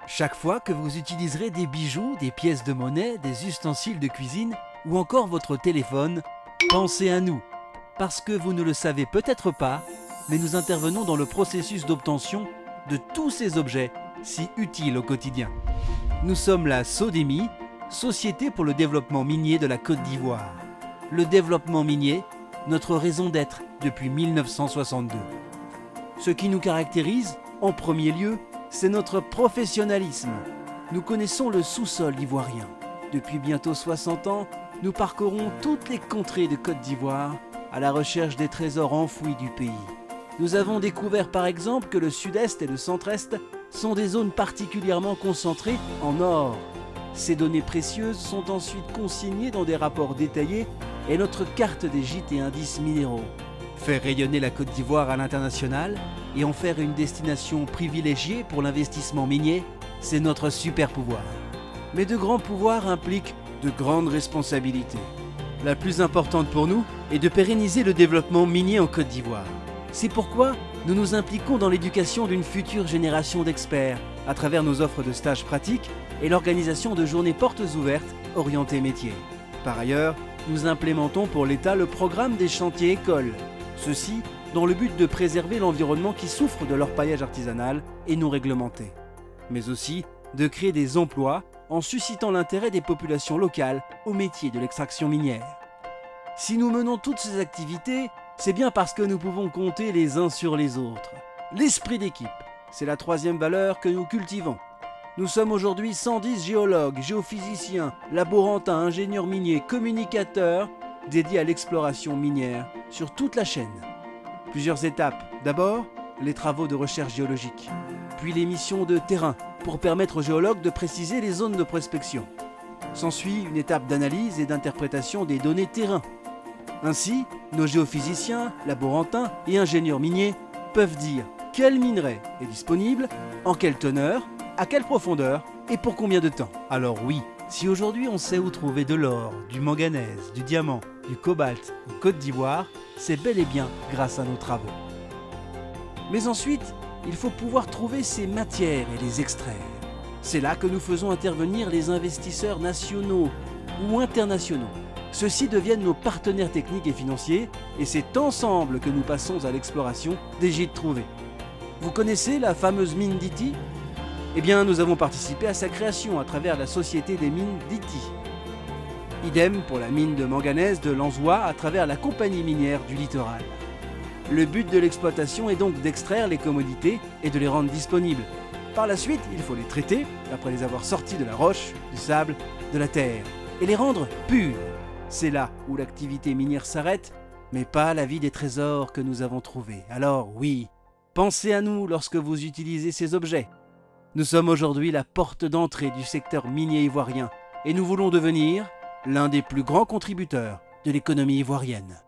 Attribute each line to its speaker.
Speaker 1: Chaque fois que vous utiliserez des bijoux, des pièces de monnaie, des ustensiles de cuisine ou encore votre téléphone, pensez à nous. Parce que vous ne le savez peut-être pas, mais nous intervenons dans le processus d'obtention de tous ces objets si utiles au quotidien. Nous sommes la SODEMI, Société pour le développement minier de la Côte d'Ivoire. Le développement minier, notre raison d'être depuis 1962. Ce qui nous caractérise, en premier lieu, c'est notre professionnalisme. Nous connaissons le sous-sol ivoirien. Depuis bientôt 60 ans, nous parcourons toutes les contrées de Côte d'Ivoire à la recherche des trésors enfouis du pays. Nous avons découvert par exemple que le sud-est et le centre-est sont des zones particulièrement concentrées en or. Ces données précieuses sont ensuite consignées dans des rapports détaillés et notre carte des gîtes et indices minéraux. Faire rayonner la Côte d'Ivoire à l'international et en faire une destination privilégiée pour l'investissement minier, c'est notre super pouvoir. Mais de grands pouvoirs impliquent de grandes responsabilités. La plus importante pour nous est de pérenniser le développement minier en Côte d'Ivoire. C'est pourquoi nous nous impliquons dans l'éducation d'une future génération d'experts à travers nos offres de stages pratiques et l'organisation de journées portes ouvertes orientées métiers. Par ailleurs, nous implémentons pour l'État le programme des chantiers écoles. Ceci dans le but de préserver l'environnement qui souffre de l'orpaillage artisanal et non réglementé. Mais aussi de créer des emplois en suscitant l'intérêt des populations locales au métier de l'extraction minière. Si nous menons toutes ces activités, c'est bien parce que nous pouvons compter les uns sur les autres. L'esprit d'équipe, c'est la troisième valeur que nous cultivons. Nous sommes aujourd'hui 110 géologues, géophysiciens, laborantins, ingénieurs miniers, communicateurs dédiés à l'exploration minière sur toute la chaîne. Plusieurs étapes. D'abord, les travaux de recherche géologique, puis les missions de terrain pour permettre aux géologues de préciser les zones de prospection. S'ensuit une étape d'analyse et d'interprétation des données terrain. Ainsi, nos géophysiciens, laborantins et ingénieurs miniers peuvent dire quel minerai est disponible, en quelle teneur, à quelle profondeur et pour combien de temps. Alors oui, si aujourd'hui on sait où trouver de l'or, du manganèse, du diamant, du cobalt en Côte d'Ivoire, c'est bel et bien grâce à nos travaux. Mais ensuite, il faut pouvoir trouver ces matières et les extraire. C'est là que nous faisons intervenir les investisseurs nationaux ou internationaux. Ceux-ci deviennent nos partenaires techniques et financiers et c'est ensemble que nous passons à l'exploration des gîtes trouvés. Vous connaissez la fameuse mine d'Ity ? Eh bien, nous avons participé à sa création à travers la Société des mines d'Ity. Idem pour la mine de manganèse de Lanzois à travers la compagnie minière du littoral. Le but de l'exploitation est donc d'extraire les commodités et de les rendre disponibles. Par la suite, il faut les traiter, après les avoir sortis de la roche, du sable, de la terre, et les rendre purs. C'est là où l'activité minière s'arrête, mais pas la vie des trésors que nous avons trouvés. Alors oui, pensez à nous lorsque vous utilisez ces objets. Nous sommes aujourd'hui la porte d'entrée du secteur minier ivoirien, et nous voulons devenir l'un des plus grands contributeurs de l'économie ivoirienne.